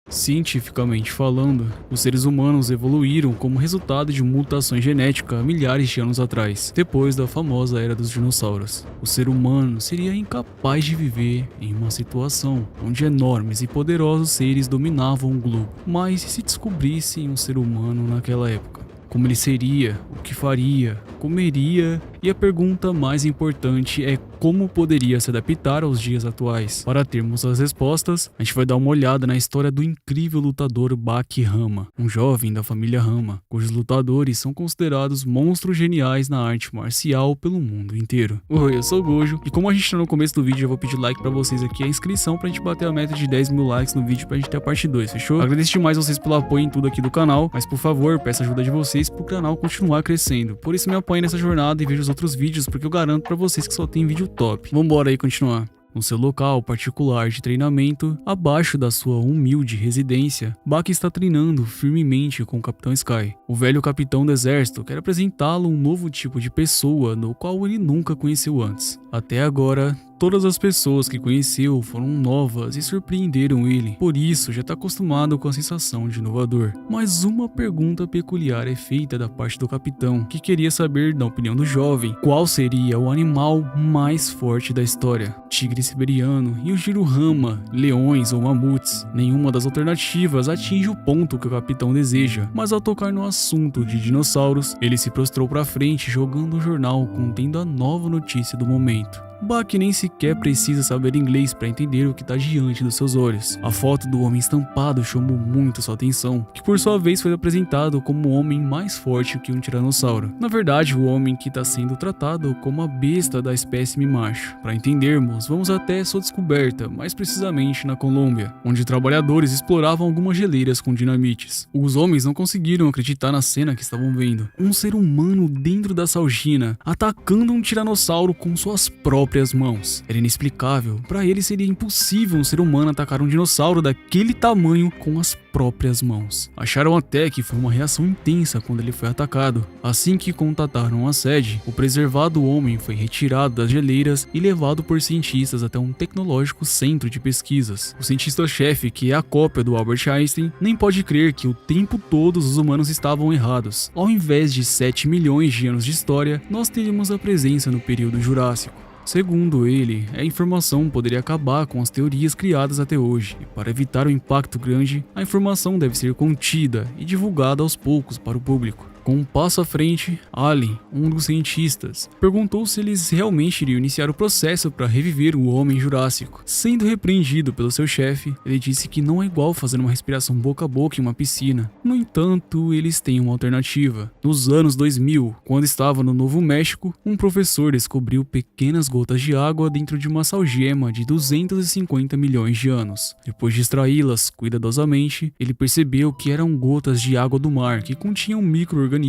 Cientificamente falando, os seres humanos evoluíram como resultado de mutações genéticas há milhares de anos atrás, depois da famosa era dos dinossauros. O ser humano seria incapaz de viver em uma situação onde enormes e poderosos seres dominavam o globo. Mas e se descobrissem um ser humano naquela época? Como ele seria? O que faria? Comeria? E a pergunta mais importante é como poderia se adaptar aos dias atuais. Para termos as respostas, a gente vai dar uma olhada na história do incrível lutador Baki Hama, um jovem da família Hama, cujos lutadores são considerados monstros geniais na arte marcial pelo mundo inteiro. Oi, eu sou o Gojo, e como a gente tá no começo do vídeo, eu vou pedir like pra vocês aqui, a inscrição pra gente bater a meta de 10 mil likes no vídeo pra gente ter a parte 2, fechou? Agradeço demais vocês pelo apoio em tudo aqui do canal, mas por favor, peço ajuda de vocês pro canal continuar crescendo. Por isso me apoiem nessa jornada e veja os outros vídeos, porque eu garanto pra vocês que só tem vídeo top. Vambora aí continuar. No seu local particular de treinamento, abaixo da sua humilde residência, Baki está treinando firmemente com o Capitão Sky. O velho capitão do exército quer apresentá-lo um novo tipo de pessoa no qual ele nunca conheceu antes. Até agora, todas as pessoas que conheceu foram novas e surpreenderam ele, por isso já está acostumado com a sensação de inovador. Mas uma pergunta peculiar é feita da parte do capitão, que queria saber, na opinião do jovem, qual seria o animal mais forte da história: tigre siberiano, Yujiro Hama, leões ou mamutes. Nenhuma das alternativas atinge o ponto que o capitão deseja, mas ao tocar no assunto de dinossauros, ele se prostrou para frente jogando um jornal contendo a nova notícia do momento. Baki nem sequer precisa saber inglês para entender o que está diante dos seus olhos. A foto do homem estampado chamou muito sua atenção, que por sua vez foi apresentado como o homem mais forte que um tiranossauro. Na verdade, o homem que está sendo tratado como a besta da espécime macho. Para entendermos, vamos até sua descoberta, mais precisamente na Colômbia, onde trabalhadores exploravam algumas geleiras com dinamites. Os homens não conseguiram acreditar na cena que estavam vendo. Um ser humano dentro da salgina, atacando um tiranossauro com suas próprias mãos. Era inexplicável. Para ele seria impossível um ser humano atacar um dinossauro daquele tamanho com as próprias mãos. Acharam até que foi uma reação intensa quando ele foi atacado. Assim que contataram a sede, o preservado homem foi retirado das geleiras e levado por cientistas até um tecnológico centro de pesquisas. O cientista-chefe, que é a cópia do Albert Einstein, nem pode crer que o tempo todo os humanos estavam errados. Ao invés de 7 milhões de anos de história, nós teríamos a presença no período Jurássico. Segundo ele, a informação poderia acabar com as teorias criadas até hoje, e para evitar um impacto grande, a informação deve ser contida e divulgada aos poucos para o público. Com um passo à frente, Allen, um dos cientistas, perguntou se eles realmente iriam iniciar o processo para reviver o Homem Jurássico. Sendo repreendido pelo seu chefe, ele disse que não é igual fazer uma respiração boca a boca em uma piscina. No entanto, eles têm uma alternativa. Nos anos 2000, quando estava no Novo México, um professor descobriu pequenas gotas de água dentro de uma salgema de 250 milhões de anos. Depois de extraí-las cuidadosamente, ele percebeu que eram gotas de água do mar que continham micro-organismos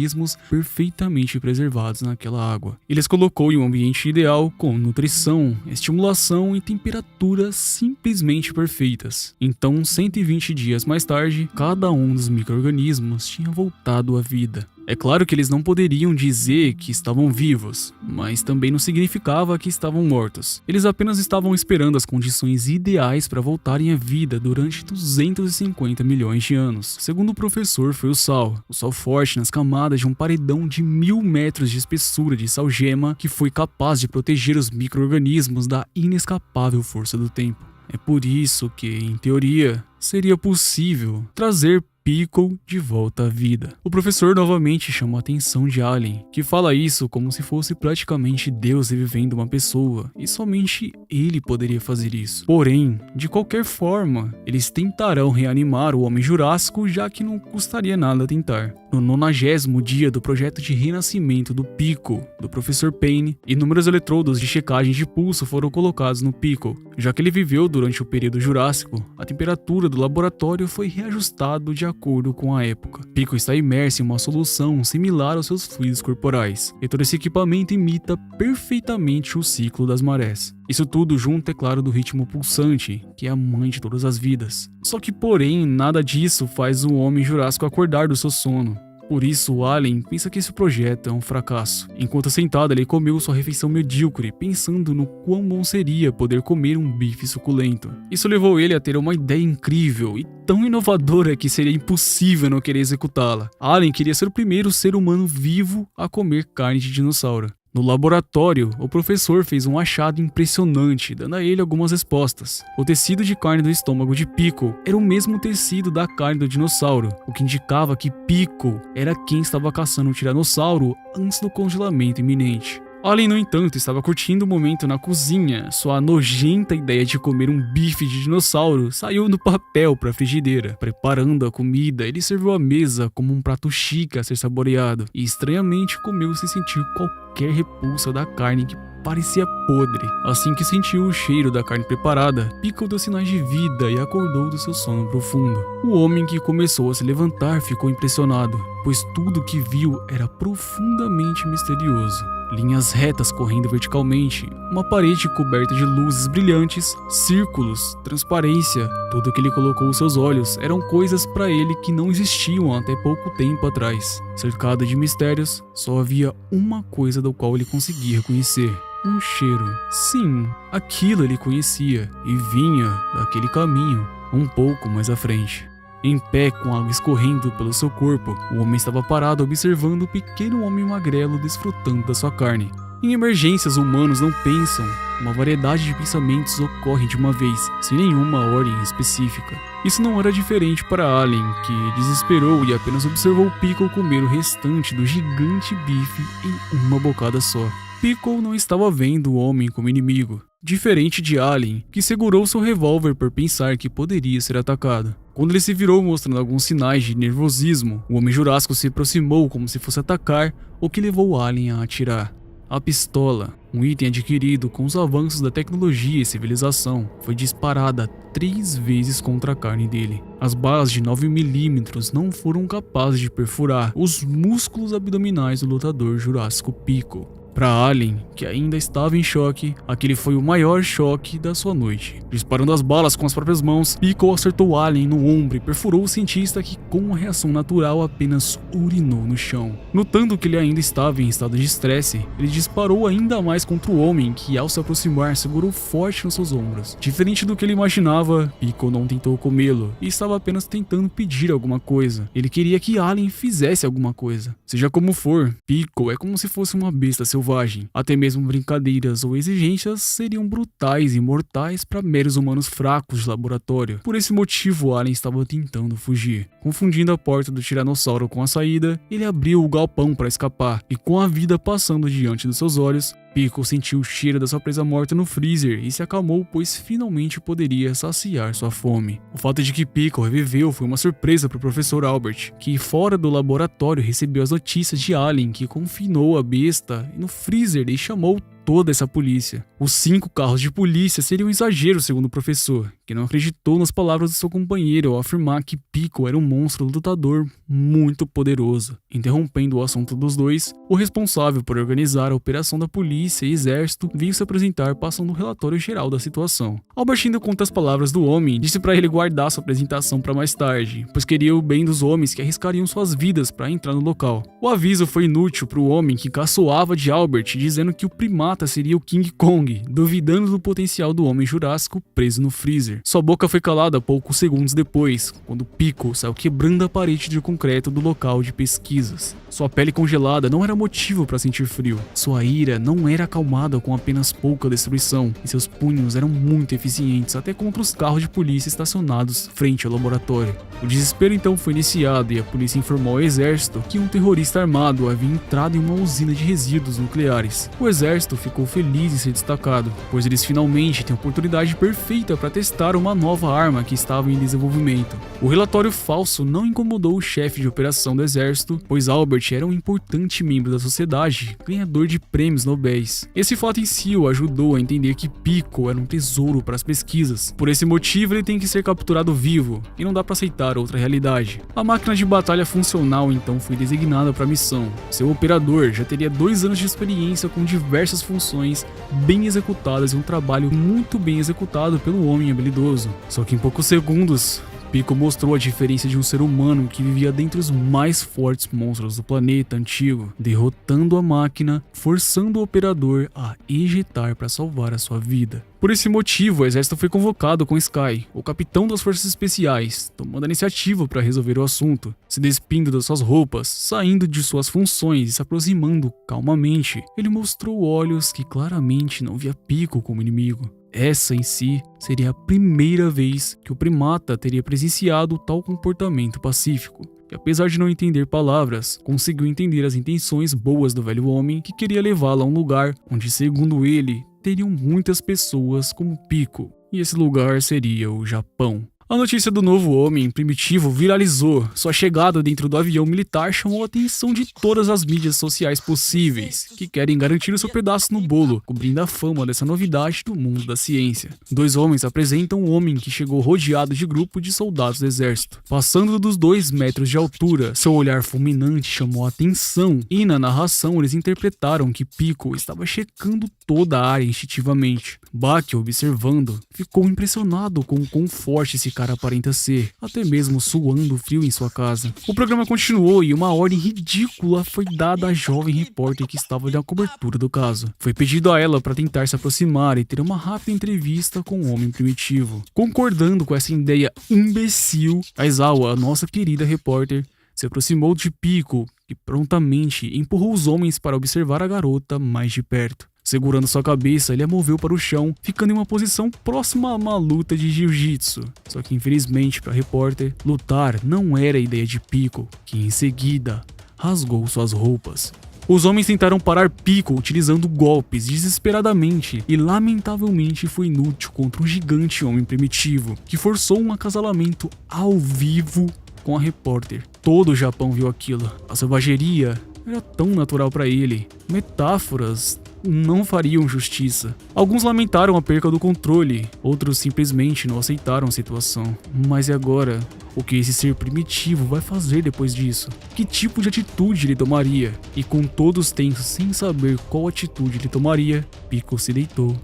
perfeitamente preservados naquela água. Ele as colocou em um ambiente ideal com nutrição, estimulação e temperatura simplesmente perfeitas. Então, 120 dias mais tarde, cada um dos micro-organismos tinha voltado à vida. É claro que eles não poderiam dizer que estavam vivos, mas também não significava que estavam mortos. Eles apenas estavam esperando as condições ideais para voltarem à vida durante 250 milhões de anos. Segundo o professor, foi o sal forte nas camadas de um paredão de 1000 metros de espessura de salgema que foi capaz de proteger os micro-organismos da inescapável força do tempo. É por isso que, em teoria, seria possível trazer Pickle de volta à vida. O professor novamente chamou a atenção de Allen, que fala isso como se fosse praticamente Deus revivendo uma pessoa, e somente ele poderia fazer isso. Porém, de qualquer forma, eles tentarão reanimar o Homem Jurássico, já que não custaria nada tentar. No 90º dia do projeto de renascimento do Pickle, do professor Payne, inúmeros eletrodos de checagem de pulso foram colocados no Pickle. Já que ele viveu durante o período Jurássico, a temperatura do laboratório foi reajustada de acordo com a época. Pickle está imerso em uma solução similar aos seus fluidos corporais, e todo esse equipamento imita perfeitamente o ciclo das marés. Isso tudo junto, é claro, do ritmo pulsante, que é a mãe de todas as vidas. Só que, porém, nada disso faz o Homem Jurássico acordar do seu sono. Por isso, Allen pensa que esse projeto é um fracasso. Enquanto sentado, ele comeu sua refeição medíocre, pensando no quão bom seria poder comer um bife suculento. Isso levou ele a ter uma ideia incrível e tão inovadora que seria impossível não querer executá-la. Allen queria ser o primeiro ser humano vivo a comer carne de dinossauro. No laboratório, o professor fez um achado impressionante, dando a ele algumas respostas. O tecido de carne do estômago de Pickle era o mesmo tecido da carne do dinossauro, o que indicava que Pickle era quem estava caçando um tiranossauro antes do congelamento iminente. Allen, no entanto, estava curtindo o momento na cozinha. Sua nojenta ideia de comer um bife de dinossauro saiu do papel para a frigideira. Preparando a comida, ele serviu à mesa como um prato chique a ser saboreado e estranhamente comeu sem sentir qualquer repulsa da carne que parecia podre. Assim que sentiu o cheiro da carne preparada, Pickle deu sinais de vida e acordou do seu sono profundo. O homem que começou a se levantar ficou impressionado, pois tudo que viu era profundamente misterioso. Linhas retas correndo verticalmente, uma parede coberta de luzes brilhantes, círculos, transparência. Tudo que ele colocou os seus olhos eram coisas para ele que não existiam até pouco tempo atrás. Cercado de mistérios, só havia uma coisa do qual ele conseguia reconhecer: um cheiro. Sim, aquilo ele conhecia e vinha daquele caminho, um pouco mais à frente. Em pé, com água escorrendo pelo seu corpo, o homem estava parado observando o pequeno homem magrelo desfrutando da sua carne. Em emergências, humanos não pensam. Uma variedade de pensamentos ocorre de uma vez, sem nenhuma ordem específica. Isso não era diferente para Allen, que desesperou e apenas observou Pickle comer o restante do gigante bife em uma bocada só. Pickle não estava vendo o homem como inimigo, diferente de Allen, que segurou seu revólver por pensar que poderia ser atacado. Quando ele se virou mostrando alguns sinais de nervosismo, o Homem Jurássico se aproximou como se fosse atacar, o que levou Allen a atirar. A pistola, um item adquirido com os avanços da tecnologia e civilização, foi disparada 3 vezes contra a carne dele. As balas de 9mm não foram capazes de perfurar os músculos abdominais do lutador Jurássico Pickle. Para Allen, que ainda estava em choque, aquele foi o maior choque da sua noite. Disparando as balas com as próprias mãos, Pickle acertou Allen no ombro e perfurou o cientista, que com uma reação natural apenas urinou no chão. Notando que ele ainda estava em estado de estresse, ele disparou ainda mais contra o homem, que ao se aproximar segurou forte nos seus ombros. Diferente do que ele imaginava, Pickle não tentou comê-lo e estava apenas tentando pedir alguma coisa. Ele queria que Allen fizesse alguma coisa. Seja como for, Pickle é como se fosse uma besta selvagem. Até mesmo brincadeiras ou exigências seriam brutais e mortais para meros humanos fracos de laboratório. Por esse motivo, Allen estava tentando fugir. Confundindo a porta do tiranossauro com a saída, ele abriu o galpão para escapar, e com a vida passando diante dos seus olhos, Pickle sentiu o cheiro da sua presa morta no freezer e se acalmou, pois finalmente poderia saciar sua fome. O fato de que Pickle reviveu foi uma surpresa para o professor Albert, que fora do laboratório recebeu as notícias de Allen, que confinou a besta no freezer e chamou toda essa polícia. Os 5 carros de polícia seriam um exagero, segundo o professor, que não acreditou nas palavras do seu companheiro ao afirmar que Pickle era um monstro lutador muito poderoso. Interrompendo o assunto dos dois, o responsável por organizar a operação da polícia e exército veio se apresentar, passando um relatório geral da situação. Albert, indo contra as palavras do homem, disse para ele guardar sua apresentação para mais tarde, pois queria o bem dos homens que arriscariam suas vidas para entrar no local. O aviso foi inútil para o homem, que caçoava de Albert, dizendo que o primata seria o King Kong, duvidando do potencial do Homem Jurássico preso no freezer. Sua boca foi calada poucos segundos depois, quando Pickle saiu quebrando a parede de concreto do local de pesquisas. Sua pele congelada não era motivo para sentir frio. Sua ira não era acalmada com apenas pouca destruição, e seus punhos eram muito eficientes até contra os carros de polícia estacionados frente ao laboratório. O desespero então foi iniciado e a polícia informou ao exército que um terrorista armado havia entrado em uma usina de resíduos nucleares. O exército ficou feliz em ser destacado, pois eles finalmente têm a oportunidade perfeita para testar uma nova arma que estava em desenvolvimento. O relatório falso não incomodou o chefe de operação do exército, pois Albert era um importante membro da sociedade, ganhador de prêmios nobéis. Esse fato em si o ajudou a entender que Pickle era um tesouro para as pesquisas. Por esse motivo, ele tem que ser capturado vivo, e não dá para aceitar outra realidade. A máquina de batalha funcional então foi designada para a missão. Seu operador já teria 2 anos de experiência com diversas funções bem executadas e um trabalho muito bem executado pelo homem habilidoso. Só que em poucos segundos, Pico mostrou a diferença de um ser humano que vivia dentre os mais fortes monstros do planeta antigo, derrotando a máquina, forçando o operador a ejetar para salvar a sua vida. Por esse motivo, o exército foi convocado com Sky, o capitão das forças especiais, tomando a iniciativa para resolver o assunto. Se despindo das suas roupas, saindo de suas funções e se aproximando calmamente, ele mostrou olhos que claramente não via Pico como inimigo. Essa em si seria a primeira vez que o primata teria presenciado tal comportamento pacífico. E apesar de não entender palavras, conseguiu entender as intenções boas do velho homem que queria levá-la a um lugar onde, segundo ele, teriam muitas pessoas como Pico, e esse lugar seria o Japão. A notícia do novo homem primitivo viralizou. Sua chegada dentro do avião militar chamou a atenção de todas as mídias sociais possíveis, que querem garantir o seu pedaço no bolo, cobrindo a fama dessa novidade do mundo da ciência. Dois homens apresentam um homem que chegou rodeado de grupo de soldados do exército. Passando dos 2 metros de altura, seu olhar fulminante chamou a atenção, e na narração eles interpretaram que Pico estava checando toda a área instintivamente. Baki, observando, ficou impressionado com o quão forte esse cara aparenta ser, até mesmo suando frio em sua casa. O programa continuou e uma ordem ridícula foi dada à jovem repórter que estava na cobertura do caso. Foi pedido a ela para tentar se aproximar e ter uma rápida entrevista com o homem primitivo. Concordando com essa ideia imbecil, Aizawa, a nossa querida repórter, se aproximou de Pico e prontamente empurrou os homens para observar a garota mais de perto. Segurando sua cabeça, ele a moveu para o chão, ficando em uma posição próxima a uma luta de jiu-jitsu. Só que infelizmente para a repórter, lutar não era a ideia de Pico, que em seguida rasgou suas roupas. Os homens tentaram parar Pico utilizando golpes desesperadamente e lamentavelmente foi inútil contra um gigante homem primitivo, que forçou um acasalamento ao vivo com a repórter. Todo o Japão viu aquilo. A selvageria era tão natural para ele. Metáforas não fariam justiça. Alguns lamentaram a perca do controle, outros simplesmente não aceitaram a situação. Mas e agora? O que esse ser primitivo vai fazer depois disso? Que tipo de atitude ele tomaria? E com todos tensos sem saber qual atitude ele tomaria, Pico se deitou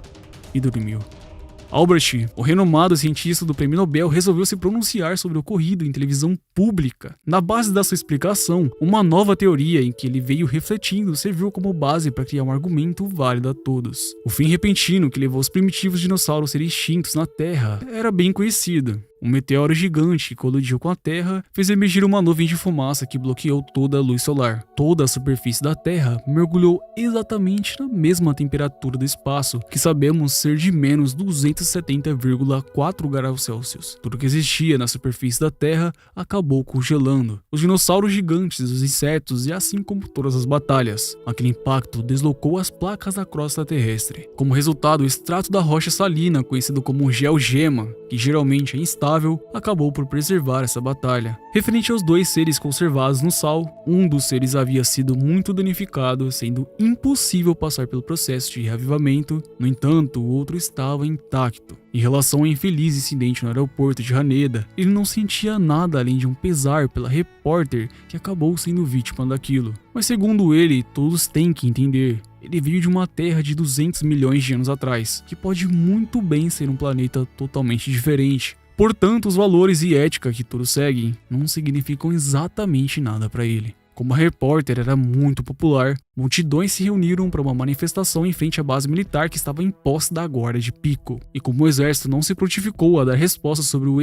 e dormiu. Albert, o renomado cientista do Prêmio Nobel, resolveu se pronunciar sobre o ocorrido em televisão pública. Na base da sua explicação, uma nova teoria em que ele veio refletindo serviu como base para criar um argumento válido a todos. O fim repentino que levou os primitivos dinossauros a serem extintos na Terra era bem conhecido. Um meteoro gigante que colidiu com a Terra fez emergir uma nuvem de fumaça que bloqueou toda a luz solar. Toda a superfície da Terra mergulhou exatamente na mesma temperatura do espaço, que sabemos ser de menos 270,4 graus Celsius. Tudo que existia na superfície da Terra acabou congelando. Os dinossauros gigantes, os insetos e assim como todas as batalhas. Aquele impacto deslocou as placas da crosta terrestre. Como resultado, o extrato da rocha salina, conhecido como geogema, que geralmente é instável, acabou por preservar essa batalha. Referente aos 2 seres conservados no sal, um dos seres havia sido muito danificado, sendo impossível passar pelo processo de reavivamento. No entanto, o outro estava intacto. Em relação ao infeliz incidente no aeroporto de Haneda, ele não sentia nada além de um pesar pela repórter que acabou sendo vítima daquilo. Mas segundo ele, todos têm que entender. Ele veio de uma terra de 200 milhões de anos atrás, que pode muito bem ser um planeta totalmente diferente. Portanto, os valores e ética que todos seguem não significam exatamente nada para ele. Como a repórter era muito popular, multidões se reuniram para uma manifestação em frente à base militar que estava em posse da guarda de Pico. E como o exército não se prontificou a dar respostas sobre o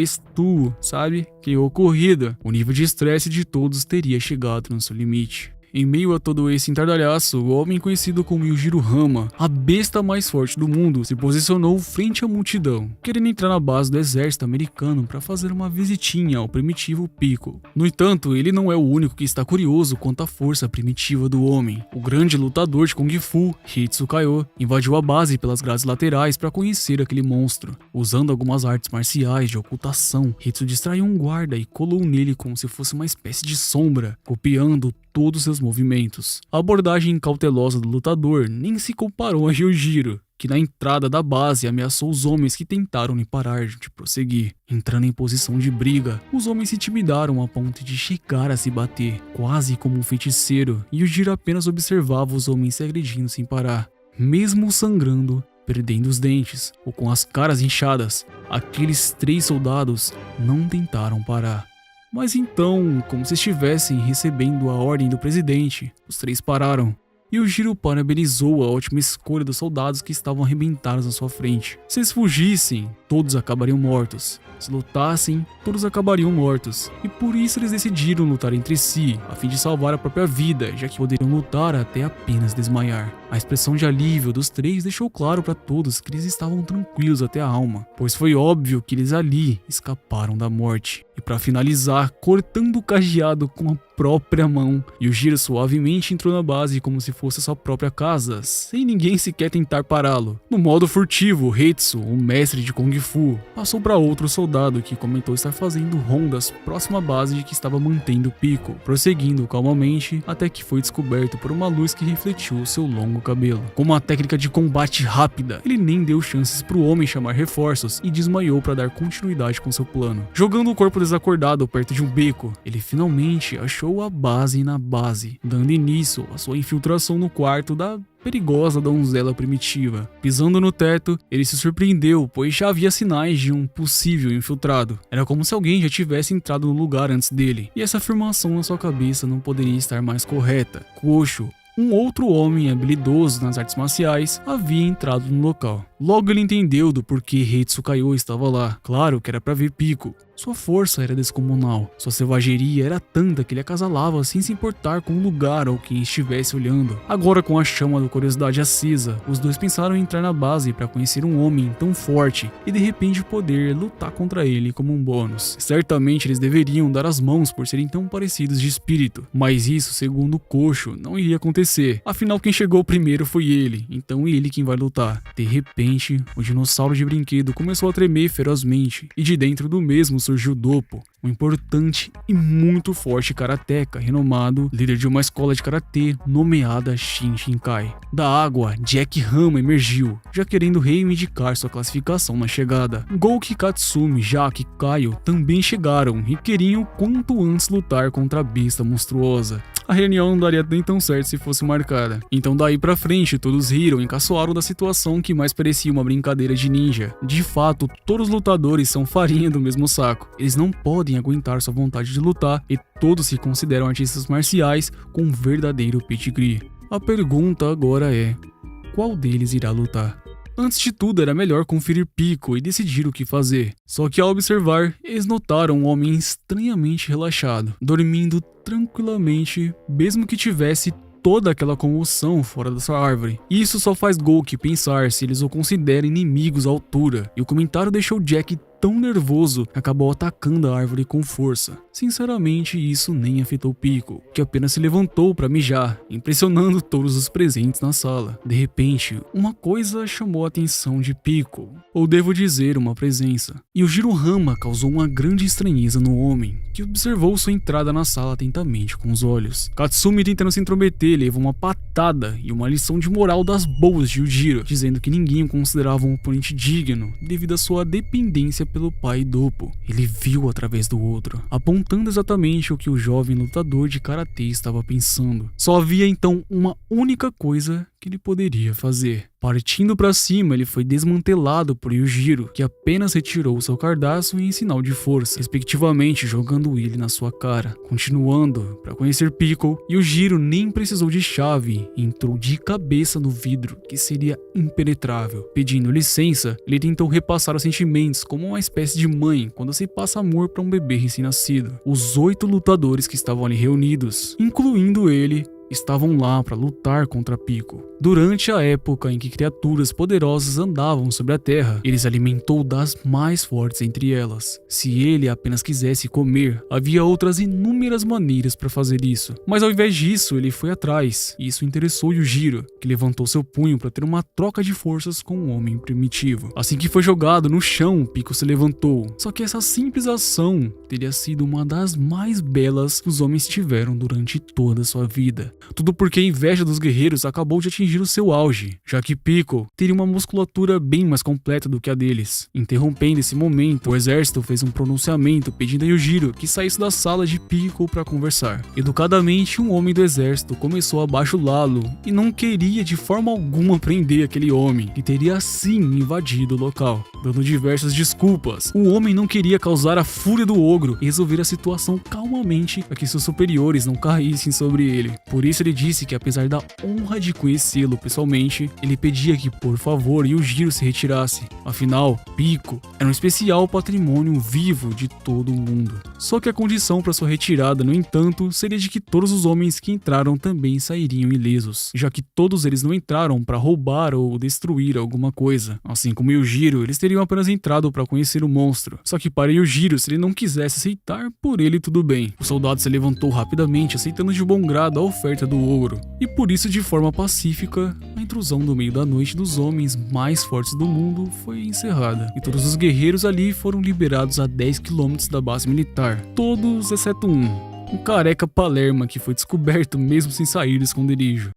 que ocorrido, o nível de estresse de todos teria chegado no seu limite. Em meio a todo esse entardalhaço, o homem conhecido como Yujiro Hama, a besta mais forte do mundo, se posicionou frente à multidão, querendo entrar na base do exército americano para fazer uma visitinha ao primitivo Pico. No entanto, ele não é o único que está curioso quanto à força primitiva do homem. O grande lutador de Kung Fu, Hitsu Kaio, invadiu a base pelas grades laterais para conhecer aquele monstro. Usando algumas artes marciais de ocultação, Hitsu distraiu um guarda e colou nele como se fosse uma espécie de sombra, copiando todos seus movimentos. A abordagem cautelosa do lutador nem se comparou a Ryujiro, que na entrada da base ameaçou os homens que tentaram lhe parar de prosseguir. Entrando em posição de briga, os homens se intimidaram a ponto de chegar a se bater, quase como um feiticeiro, e Ryujiro apenas observava os homens se agredindo sem parar. Mesmo sangrando, perdendo os dentes ou com as caras inchadas, aqueles 3 soldados não tentaram parar. Mas então, como se estivessem recebendo a ordem do presidente, os 3 pararam. E o Jiro parabenizou a ótima escolha dos soldados que estavam arrebentados na sua frente. Se eles fugissem, todos acabariam mortos. Se lutassem, todos acabariam mortos. E por isso eles decidiram lutar entre si, a fim de salvar a própria vida, já que poderiam lutar até apenas desmaiar. A expressão de alívio dos 3 deixou claro para todos que eles estavam tranquilos até a alma, pois foi óbvio que eles ali escaparam da morte. E para finalizar, cortando o cadeado com a própria mão, Yujiro suavemente entrou na base como se fosse a sua própria casa, sem ninguém sequer tentar pará-lo. No modo furtivo, Hetsu, o mestre de Kung Fu, passou para outro soldado que comentou estar fazendo rondas próximo à base de que estava mantendo Pico, prosseguindo calmamente até que foi descoberto por uma luz que refletiu o seu longo cabelo. Com uma técnica de combate rápida, ele nem deu chances para o homem chamar reforços e desmaiou para dar continuidade com seu plano. Jogando o corpo desacordado perto de um beco, ele finalmente achou a base na base, dando início à sua infiltração no quarto da perigosa donzela primitiva. Pisando no teto, ele se surpreendeu, pois já havia sinais de um possível infiltrado. Era como se alguém já tivesse entrado no lugar antes dele, e essa afirmação na sua cabeça não poderia estar mais correta. Kosho, um outro homem habilidoso nas artes marciais, havia entrado no local. Logo ele entendeu do porquê Hetsu Kaiô estava lá. Claro que era para ver Pico. Sua força era descomunal. Sua selvageria era tanta que ele acasalava sem se importar com o lugar ou quem estivesse olhando. Agora, com a chama da curiosidade acesa, os 2 pensaram em entrar na base para conhecer um homem tão forte e de repente poder lutar contra ele como um bônus. Certamente eles deveriam dar as mãos por serem tão parecidos de espírito, mas isso, segundo Kosho, não iria acontecer. Afinal, quem chegou primeiro foi ele, então ele quem vai lutar. De repente, o dinossauro de brinquedo começou a tremer ferozmente e de dentro do mesmo surgiu Doppo, um importante e muito forte karateka renomado, líder de uma escola de karatê nomeada Shinshinkai. Da água, Jack Rama emergiu, já querendo reivindicar sua classificação na chegada. Gouki Katsumi, Jack e Kaio também chegaram e queriam quanto antes lutar contra a besta monstruosa. A reunião não daria nem tão certo se fosse marcada. Então daí pra frente todos riram e caçoaram da situação que mais parecia uma brincadeira de ninja. De fato, todos os lutadores são farinha do mesmo saco. Eles não podem aguentar sua vontade de lutar e todos se consideram artistas marciais com um verdadeiro pedigree. A pergunta agora é: qual deles irá lutar? Antes de tudo, era melhor conferir Pico e decidir o que fazer. Só que ao observar, eles notaram um homem estranhamente relaxado, dormindo tranquilamente, mesmo que tivesse toda aquela comoção fora da sua árvore. Isso só faz Gouki pensar se eles o consideram inimigos à altura, e o comentário deixou Jack tão nervoso que acabou atacando a árvore com força. Sinceramente, isso nem afetou Pico, que apenas se levantou para mijar, impressionando todos os presentes na sala. De repente, uma coisa chamou a atenção de Pico, ou devo dizer, uma presença. E o Jirohama causou uma grande estranheza no homem, que observou sua entrada na sala atentamente com os olhos. Katsumi, tentando se intrometer, levou uma patada e uma lição de moral das boas de Yujiro, dizendo que ninguém o considerava um oponente digno devido à sua dependência pelo pai Doppo. Ele viu através do outro, apontando exatamente o que o jovem lutador de karatê estava pensando. Só havia então uma única coisa que ele poderia fazer. Partindo para cima, ele foi desmantelado por Yujiro, que apenas retirou seu cardaço em sinal de força, respectivamente jogando ele na sua cara. Continuando, para conhecer Pico, Yujiro nem precisou de chave e entrou de cabeça no vidro, que seria impenetrável. Pedindo licença, ele tentou repassar os sentimentos como uma espécie de mãe quando se passa amor para um bebê recém-nascido. Os 8 lutadores que estavam ali reunidos, incluindo ele, estavam lá para lutar contra Pico. Durante a época em que criaturas poderosas andavam sobre a Terra, ele se alimentou das mais fortes entre elas. Se ele apenas quisesse comer, havia outras inúmeras maneiras para fazer isso. Mas ao invés disso, ele foi atrás, e isso interessou Yujiro, que levantou seu punho para ter uma troca de forças com o homem primitivo. Assim que foi jogado no chão, Pico se levantou. Só que essa simples ação teria sido uma das mais belas que os homens tiveram durante toda a sua vida. Tudo porque a inveja dos guerreiros acabou de atingir o seu auge, já que Piccolo teria uma musculatura bem mais completa do que a deles. Interrompendo esse momento, o exército fez um pronunciamento pedindo a Yujiro que saísse da sala de Piccolo para conversar. Educadamente, um homem do exército começou a bajulá-lo e não queria de forma alguma prender aquele homem, que teria assim invadido o local. Dando diversas desculpas, o homem não queria causar a fúria do ogro e resolver a situação calmamente para que seus superiores não caíssem sobre ele. Por isso ele disse que apesar da honra de conhecê-lo pessoalmente, ele pedia que por favor Yujiro se retirasse. Afinal, Piccolo era um especial patrimônio vivo de todo o mundo. Só que a condição para sua retirada, no entanto, seria de que todos os homens que entraram também sairiam ilesos, já que todos eles não entraram para roubar ou destruir alguma coisa. Assim como Yujiro, eles teriam apenas entrado para conhecer o monstro. Só que para Yujiro, se ele não quisesse aceitar, por ele tudo bem. O soldado se levantou rapidamente, aceitando de bom grado a oferta do ogro. E por isso, de forma pacífica, a intrusão do meio da noite dos homens mais fortes do mundo foi encerrada. E todos os guerreiros ali foram liberados a 10 km da base militar. Todos exceto um careca palerma que foi descoberto mesmo sem sair do esconderijo.